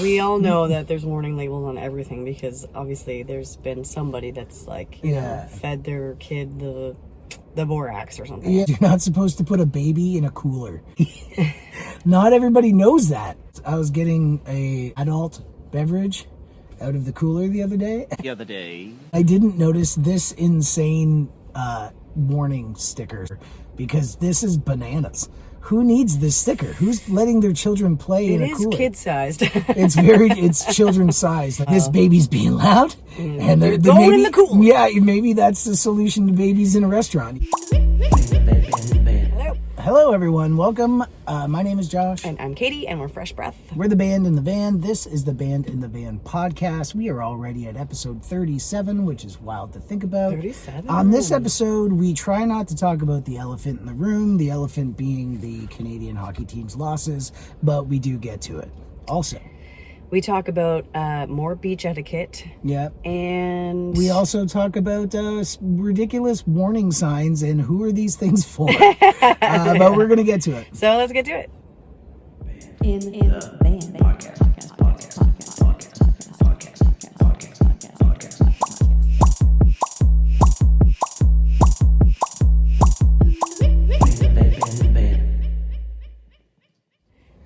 we all know that there's warning labels on everything because obviously there's been somebody that's like, you know, fed their kid the borax or something. Yeah, you're not supposed to put a baby in a cooler. Not everybody knows that. I was getting a adult beverage out of the cooler the other day. I didn't notice this insane warning sticker because this is bananas. Who needs this sticker? Who's letting their children play in a cooler? It is kid-sized. It's children's size. This baby's being loud, and they're going in the cooler. Yeah, maybe that's the solution to babies in a restaurant. Hello, everyone. Welcome. My name is Josh. And I'm Katie, and we're Fresh Breath. We're the Band in the Van. This is the Band in the Van podcast. We are already at episode 37, which is wild to think about. 37? On this episode, we try not to talk about the elephant in the room, the elephant being the Canadian hockey team's losses, but we do get to it. Also, we talk about more beach etiquette. Yep. And we also talk about ridiculous warning signs and who are these things for. But we're going to get to it. So let's get to it. In the band.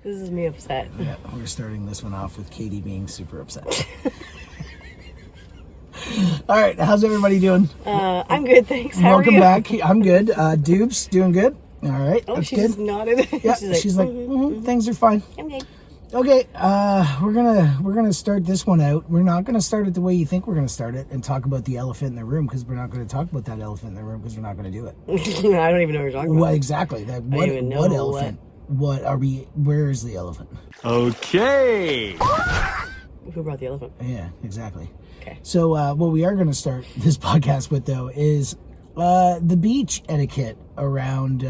This is me upset. Yeah, we're starting this one off with Katie being super upset. All right, how's everybody doing? I'm good, thanks. How Welcome are you? back. I'm good. Dupes, doing good. All right, Oh, that's she good. just nodded. Yeah, she's like, things are fine. Okay. Okay, we're gonna start this one out. We're not gonna start it the way you think we're gonna start it and talk about the elephant in the room because we're not gonna talk about that elephant in the room because we're not gonna do it. I don't even know what you're talking about. Well, exactly. What elephant? What are we? Where is the elephant? Okay. Who brought the elephant? Yeah, exactly. Okay. So what we are going to start this podcast with, though, is the beach etiquette around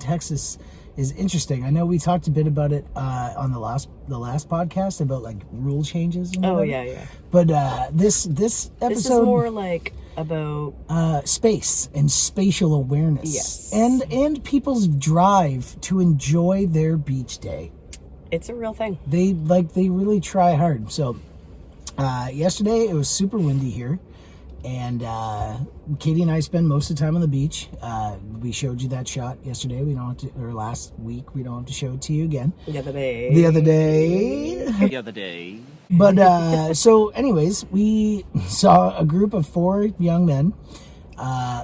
Texas is interesting. I know we talked a bit about it on the last podcast about like rule changes. And whatever. Yeah. But this episode This is more like about space and spatial awareness. Yes. And people's drive to enjoy their beach day. it's a real thing. They really try hard. So yesterday it was super windy here, and Katie and I spend most of the time on the beach. We showed you that shot yesterday. We don't have to, or last week. We don't have to show it to you again. The other day. The other day. But so anyways, we saw a group of 4 young men,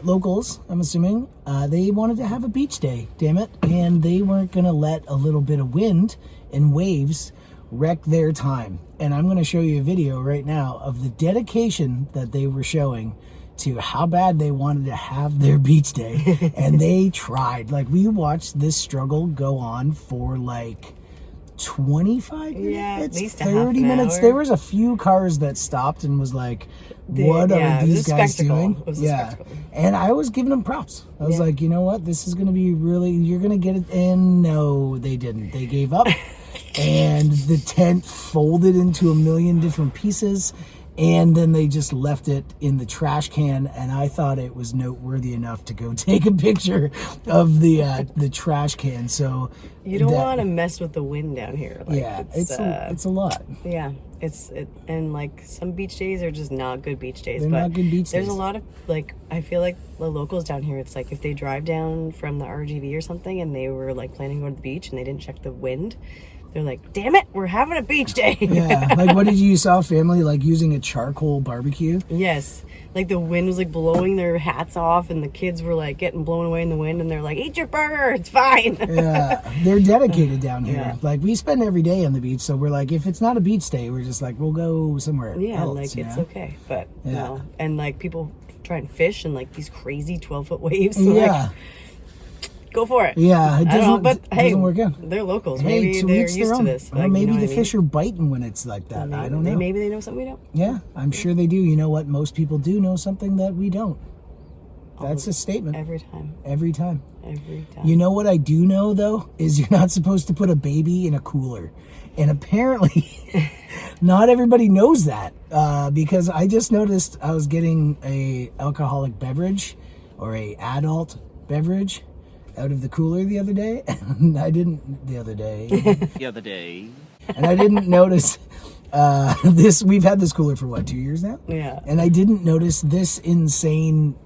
locals, I'm assuming. They wanted to have a beach day, damn it, and they weren't gonna let a little bit of wind and waves wreck their time. And I'm gonna show you a video right now of the dedication that they were showing to how bad they wanted to have their beach day. And they tried. Like, we watched this struggle go on for like 25 minutes, Yeah, at least a 30 half an minutes. hour. There was a few cars that stopped and was like, what are these guys doing? It was a spectacle. And I was giving them props. I was Yeah. like, you know what? This is going to be really, you're going to get it. And no, they didn't. They gave up. And the tent folded into a million different pieces. And then they just left it in the trash can. And I thought it was noteworthy enough to go take a picture of the trash can. So You don't want to mess with the wind down here. Like, yeah, it's a lot. Yeah, and like some beach days are just not good beach days. They're but not good beach There's days. a lot of like, I feel like the locals down here, it's like if they drive down from the RGV or something and they were like planning to go to the beach and they didn't check the wind, they're like, damn it, we're having a beach day. Yeah, like what did you saw family like using a charcoal barbecue? Yes, like the wind was like blowing their hats off and the kids were like getting blown away in the wind and they're like, eat your burger, it's fine. Yeah, they're dedicated down here. Yeah. Like, we spend every day on the beach, so we're like, if it's not a beach day, we're just like, we'll go somewhere Yeah, else. like you it's know? okay, but Yeah. no. And like people try and fish and like these crazy 12-foot waves. So, Yeah, like, go for it. yeah, it I don't know, doesn't, but hey, doesn't work out. they're locals. Hey, Maybe to they're each used their to own. this. Or Like, maybe you know the what I fish are biting when it's like that. mean? I don't know. Maybe they know something we don't. Yeah, I'm sure they do. You know what? Most people do know something that we don't. That's a statement. Every time. Every time. Every time. You know what I do know, though, is you're not supposed to put a baby in a cooler. And apparently, not everybody knows that. Because I just noticed I was getting a alcoholic beverage or a adult beverage out of the cooler the other day. And I didn't the other day. The other day. And I didn't notice this. We've had this cooler for what, 2 years now? Yeah. And I didn't notice this insane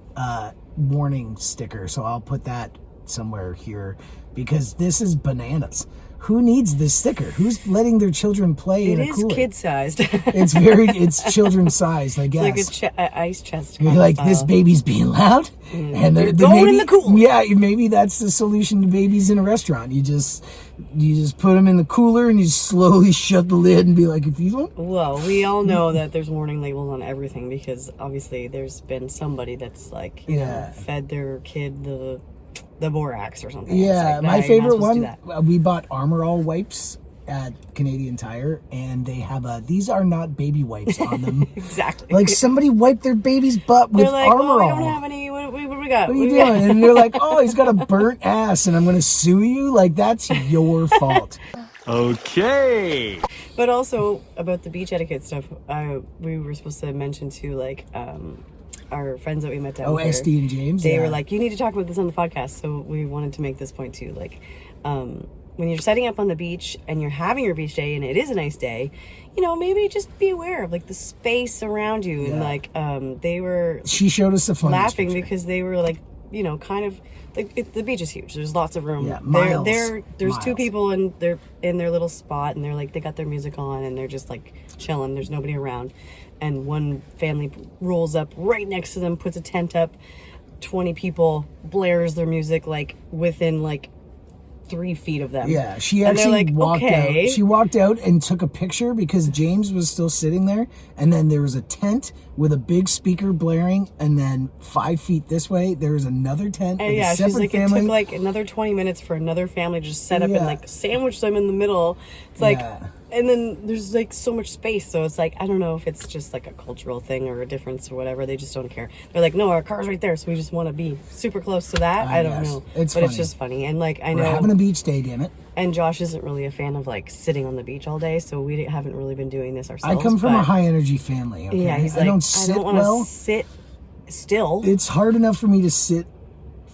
warning sticker. So I'll put that somewhere here because this is bananas. Who needs this sticker? Who's letting their children play in a cooler? It is kid-sized. It's children's sized, I guess. It's like an ice chest. You're like, this baby's being loud, and they're going in the cooler. Yeah, maybe that's the solution to babies in a restaurant. You just put them in the cooler and you slowly shut the lid and be like, if you don't. Well, we all know that there's warning labels on everything because obviously there's been somebody that's like, you know, fed their kid the borax or something. Yeah, like, my favorite one, that. we bought Armor All wipes at Canadian Tire, and they have these are not baby wipes on them. Exactly. Like somebody wiped their baby's butt with They're like, Armor All. we don't have any, what do we got? What are you doing? And they're like, oh, he's got a burnt ass and I'm going to sue you? Like, that's your fault. Okay. But also, about the beach etiquette stuff, we were supposed to mention too, like, our friends that we met down here. SD and James. They were like, you need to talk about this on the podcast. So we wanted to make this point too. Like, when you're setting up on the beach and you're having your beach day and it is a nice day, you know, maybe just be aware of like the space around you. And like, they were she showed us the funniest laughing picture. because they were like, you know, kind of like the beach is huge. There's lots of room. Yeah, miles. There's two people and they're in their little spot and they're like, they got their music on and they're just like chilling. There's nobody around. And one family rolls up right next to them, puts a tent up, 20 people, blares their music like within like 3 feet of them. Yeah, she And they're actually like, walked okay. out. She walked out and took a picture because James was still sitting there. And then there was a tent with a big speaker blaring. And then 5 feet this way, there was another tent with a separate she's like, family. it took like another 20 minutes for another family to just set up and like sandwich them in the middle. It's like, and then there's like so much space. So it's like, I don't know if it's just like a cultural thing or a difference or whatever. They just don't care. They're like, no, our car's right there. So we just want to be super close to that. I don't know. It's but funny. It's just funny. And like, I We're know. having a beach day, damn it. And Josh isn't really a fan of like sitting on the beach all day, so we haven't really been doing this ourselves. I come from a high energy family. Okay? Yeah, he's like, I don't sit I don't want to well. sit still. It's hard enough for me to sit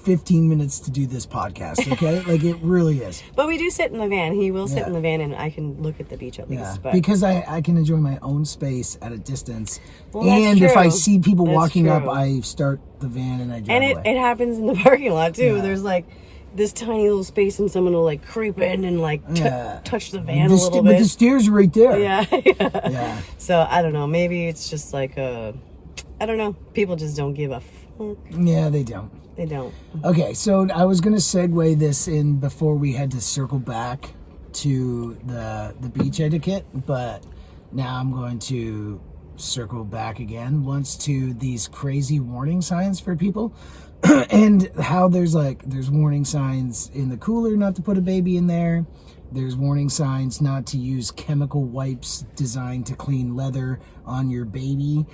15 minutes to do this podcast, okay? Like, it really is. But we do sit in the van. He will sit in the van, and I can look at the beach at least. Yeah, But because I can enjoy my own space at a distance. Well, that's and if I true. see people That's walking up, true. I start the van and I drive and away. it happens in the parking lot too. Yeah. There's like this tiny little space, and someone will like creep in and like touch the van a little But bit. the stairs are right there. Yeah. Yeah. So I don't know. Maybe it's just like I don't know. People just don't give a fuck. Yeah, they don't. They don't. Okay, so I was going to segue this in before we had to circle back to the beach etiquette, but now I'm going to circle back again once to these crazy warning signs for people and how there's warning signs in the cooler not to put a baby in there. There's warning signs not to use chemical wipes designed to clean leather on your baby.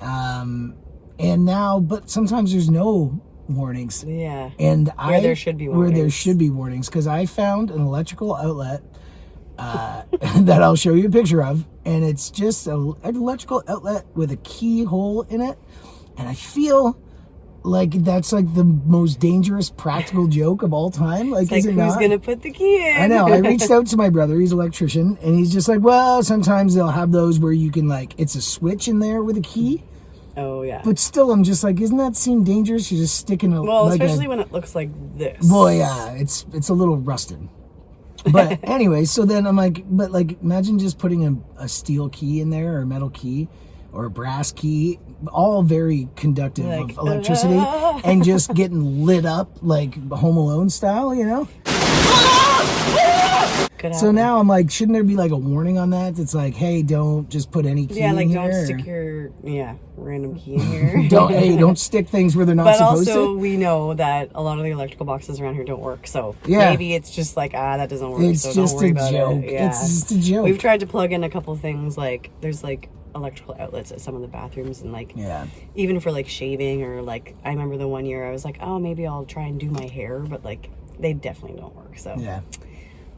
But sometimes there's no warnings. Yeah. And Where there should be warnings. Where there should be warnings, because I found an electrical outlet that I'll show you a picture of, and it's just an electrical outlet with a keyhole in it, and I feel like that's like the most dangerous practical joke of all time. Like, It's is like, it who's not? gonna put the key in? I know. I reached out to my brother. He's an electrician, and he's just like, well, sometimes they'll have those where you can it's a switch in there with a key. Oh yeah. But still, I'm just like, isn't that seem dangerous? You're just sticking a especially when it looks like this. Well, yeah, it's a little rusted. But anyway, so then I'm like, but like, imagine just putting a steel key in there, or a metal key, or a brass key, all very conductive of electricity, and just getting lit up like Home Alone style, you know? So now I'm like, shouldn't there be like a warning on that? It's like, hey, don't just put any key in here. Don't stick your random key in here. don't stick things where they're not supposed to. But also, we know that a lot of the electrical boxes around here don't work. So maybe it's just like, that doesn't work. It's so just don't worry a about joke. It. Yeah. It's just a joke. We've tried to plug in a couple things. Like there's like electrical outlets at some of the bathrooms, and like even for like shaving, or like I remember the one year I was like, oh, maybe I'll try and do my hair, but like they definitely don't work. So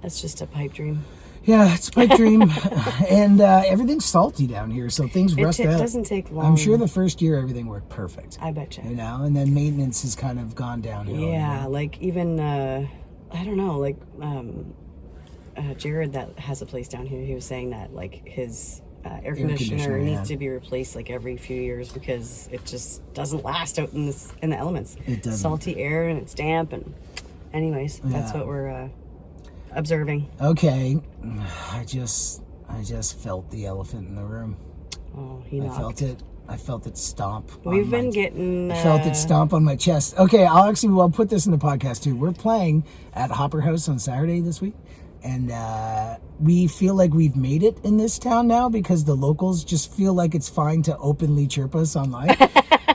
that's just a pipe dream. Yeah, it's a pipe dream. And everything's salty down here, so things rust out. It doesn't take long. I'm sure the first year everything worked perfect. I betcha. You know, and then maintenance has kind of gone downhill. Yeah, like even I don't know, like Jared that has a place down here, he was saying that like his air conditioner needs to be replaced like every few years because it just doesn't last out in the elements. It doesn't. Salty air and it's damp, and anyways, that's what we're observing. Okay, I just felt the elephant in the room. Oh, he knocked. I felt it stomp. We've been getting... I felt it stomp on my chest. Okay, I'll put this in the podcast too. We're playing at Hopper House on Saturday this week. And we feel like we've made it in this town now because the locals just feel like it's fine to openly chirp us online.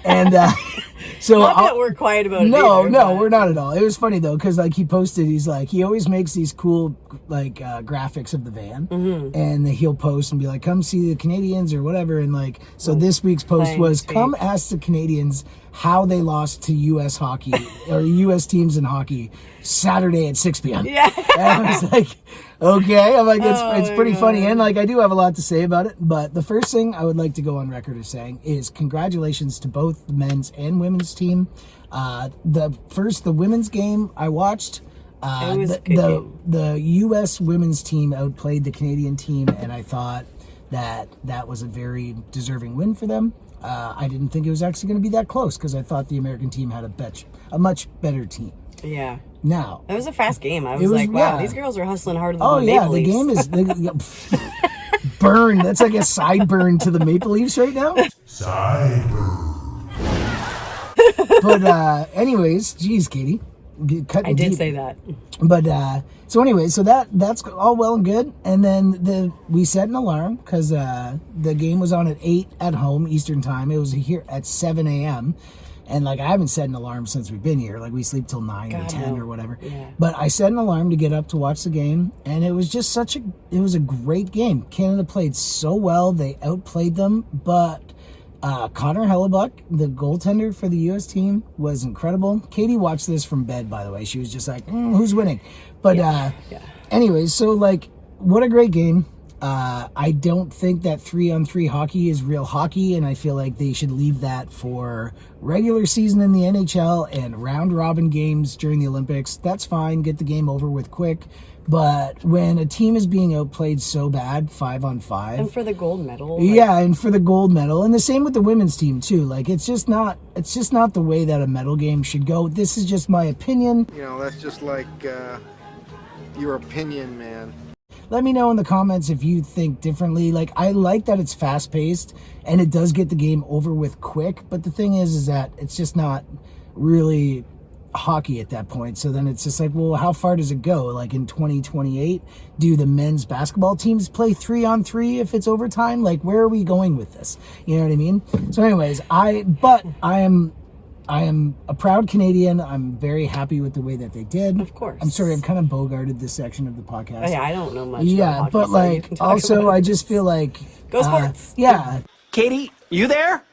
And so not that we're quiet about it. No, we're not at all. It was funny though because like he posted, he's like he always makes these cool like graphics of the van, and he'll post and be like, "Come see the Canadians" or whatever. And like so, this week's post was, "Come ask the Canadians how they lost to U.S. hockey or U.S. teams in hockey Saturday at 6 p.m." Yeah, and I was like, okay. I'm like, it's pretty funny, and like I do have a lot to say about it. But the first thing I would like to go on record as saying is congratulations to both the men's and women's team. The women's game I watched. It was a good game. The U.S. women's team outplayed the Canadian team, and I thought that was a very deserving win for them. I didn't think it was actually going to be that close because I thought the American team had a much better team. Yeah. Now it was a fast game. I was like, wow, these girls are hustling harder than the Maple the Leafs. game is burn. That's like a side burn to the Maple Leafs right now. Side burn. But anyways, geez, Katie, I did say that. But so anyway, so that's all well and good. And then we set an alarm because the game was on at 8 at home Eastern time. It was here at 7 a.m. And like I haven't set an alarm since we've been here. Like we sleep till 9 or 10 or whatever. Yeah. But I set an alarm to get up to watch the game, and it was just it was a great game. Canada played so well; they outplayed them. But Connor Hellebuck, the goaltender for the U.S. team, was incredible. Katie watched this from bed, by the way. She was just like, "Who's winning?" But anyways, so like, what a great game. I don't think that 3-on-3 hockey is real hockey, and I feel like they should leave that for regular season in the NHL and round-robin games during the Olympics. That's fine. Get the game over with quick. But when a team is being outplayed so bad, 5-on-5... And for the gold medal. Yeah, and for the gold medal. And the same with the women's team, too. Like, it's just not the way that a medal game should go. This is just my opinion. You know, that's just like your opinion, man. Let me know in the comments if you think differently. Like, I like that it's fast-paced and it does get the game over with quick. But the thing is that it's just not really hockey at that point. So then it's just like, well, how far does it go? Like in 2028, do the men's basketball teams play 3-on-3 if it's overtime? Like, where are we going with this? You know what I mean? So anyways, I am a proud Canadian. I'm very happy with the way that they did. Of course. I'm sorry, I've kind of bogarted this section of the podcast. Oh, yeah, I don't know much. Yeah, about hockey, but so like, also, I just feel like go sports. Yeah. Katie, you there?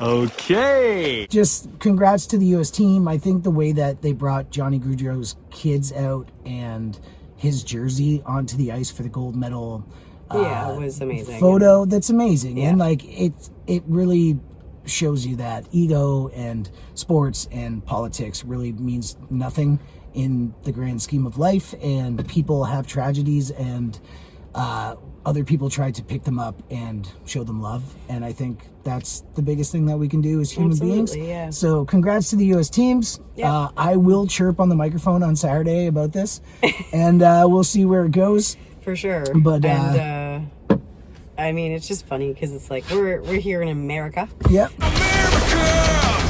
Okay. Just congrats to the U.S. team. I think the way that they brought Johnny Gaudreau's kids out and his jersey onto the ice for the gold medal. It was amazing. Photo, that's amazing. Yeah. And like, it really shows you that ego and sports and politics really means nothing in the grand scheme of life, and people have tragedies, and other people try to pick them up and show them love, and I think that's the biggest thing that we can do as human beings. Yeah. So congrats to the U.S. teams. Yeah. I will chirp on the microphone on Saturday about this, and we'll see where it goes. For sure. But I mean, it's just funny because it's like we're here in America. Yep. America!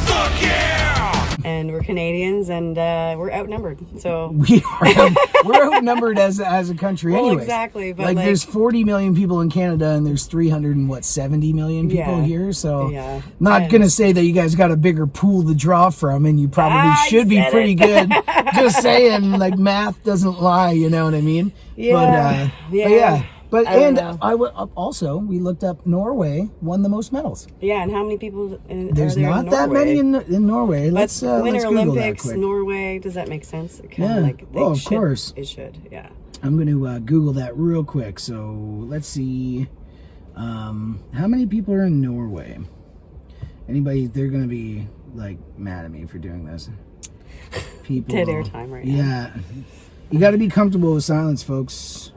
Fuck yeah! And we're Canadians, and we're outnumbered. So we're outnumbered as a country, well, anyways. exactly. But like there's 40 million people in Canada, and there's 370 million people here. So not gonna say that you guys got a bigger pool to draw from, and you probably should be pretty good. Just saying, like math doesn't lie. You know what I mean? Yeah. But also we looked up Norway won the most medals. Yeah, and how many people? There's not that many in Norway. Let's Winter Google Olympics, that quick. Norway. Does that make sense? Of course. It should. Yeah. I'm going to Google that real quick. So let's see. How many people are in Norway? Anybody? They're going to be like mad at me for doing this. people. Dead air time right now. Yeah. You got to be comfortable with silence, folks.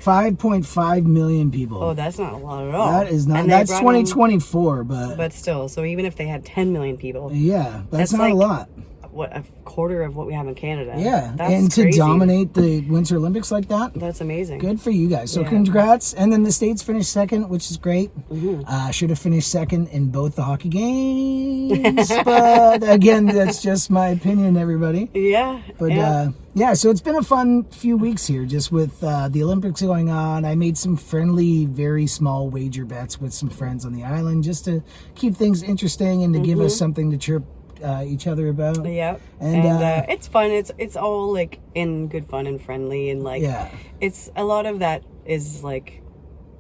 5.5 million people. Oh, that's not a lot at all. That is not. And they That's brought 2024, but But still, so even if they had 10 million people, yeah, that's That's not a like- lot. what, a quarter of what we have in Canada? Yeah, That's and to crazy. dominate the Winter Olympics like that, That's amazing. good for you guys. So Yeah. congrats. And then the States finished second, which is great. Mm-hmm. Should have finished second in both the hockey games, but again, that's just my opinion, everybody. Yeah. But yeah, so it's been a fun few weeks here, just with the Olympics going on. I made some friendly, very small wager bets with some friends on the island, just to keep things interesting and to give us something to chirp each other about. Yep. And, And it's fun. It's all like in good fun and friendly, and like Yeah. it's a lot of that is like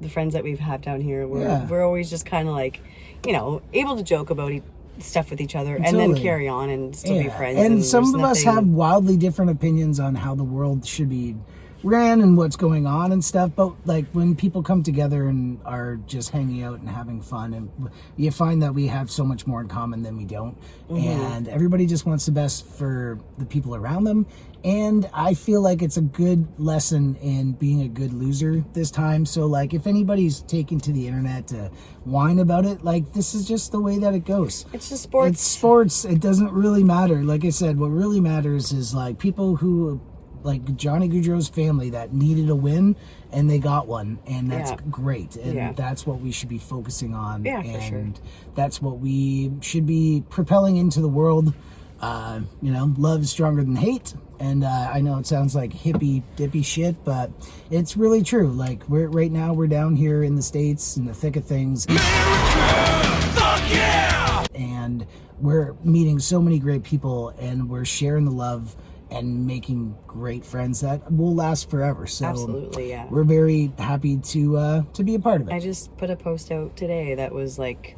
the friends that we've had down here. Yeah. We're always just kind of like, able to joke about stuff with each other and then Totally. carry on and still be friends. And some there's of us nothing- have wildly different opinions on how the world should be ran and what's going on and stuff. But like when people come together and are just hanging out and having fun, and you find that we have so much more in common than we don't. And everybody just wants the best for the people around them. And I feel like it's a good lesson in being a good loser this time. So like if anybody's taken to the internet to whine about it, like this is just the way that it goes. It's just sports. It's sports. It doesn't really matter. Like I said, what really matters is like people who, like Johnny Gaudreau's family, that needed a win and they got one, and that's Yeah. great. And Yeah. that's what we should be focusing on. Yeah, for and sure. that's what we should be propelling into the world. Love is stronger than hate. And I know it sounds like hippie dippy shit, but it's really true. Like right now we're down here in the States in the thick of things. Fuck yeah! And we're meeting so many great people, and we're sharing the love and making great friends that will last forever. So Absolutely, yeah. we're very happy to be a part of it. I just put a post out today that was like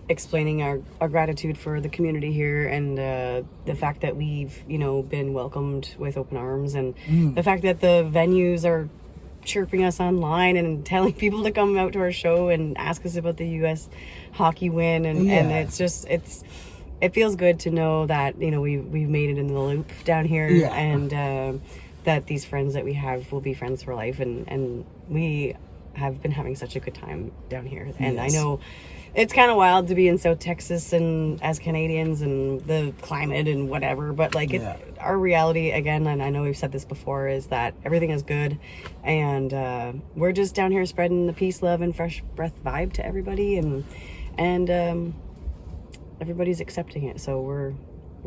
explaining our gratitude for the community here, and the fact that we've been welcomed with open arms, and the fact that the venues are chirping us online and telling people to come out to our show and ask us about the US hockey win, and it's just it feels good to know that we've made it in the loop down here, Yeah. and that these friends that we have will be friends for life, and we have been having such a good time down here. And Yes. I know it's kind of wild to be in South Texas and as Canadians and the climate and whatever, but like Yeah. our reality again, and I know we've said this before, is that everything is good, and we're just down here spreading the peace, love, and fresh breath vibe to everybody, and everybody's accepting it, so we're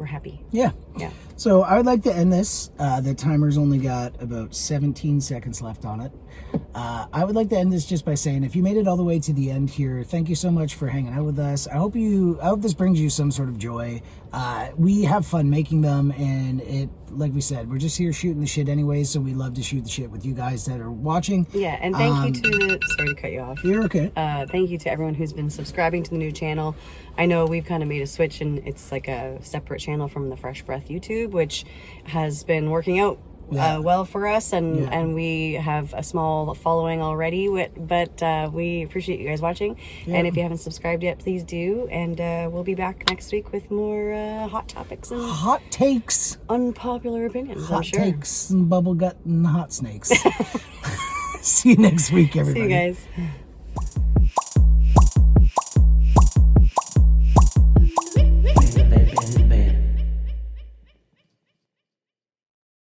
happy. Yeah. Yeah. So I would like to end this. The timer's only got about 17 seconds left on it. I would like to end this just by saying, if you made it all the way to the end here, thank you so much for hanging out with us. I hope this brings you some sort of joy. We have fun making them, and it, like we said, we're just here shooting the shit anyway, so we love to shoot the shit with you guys that are watching. Yeah, and thank you to sorry to cut you off. You're okay. Thank you to everyone who's been subscribing to the new channel. I know we've kind of made a switch, and it's like a separate channel from the Fresh Breath YouTube, which has been working out well for us, and we have a small following already, but we appreciate you guys watching. And if you haven't subscribed yet, please do, and we'll be back next week with more hot topics and Hot takes. unpopular opinions. I'm Hot sure. takes and bubble gut and hot snakes. See you next week, everybody. See you guys.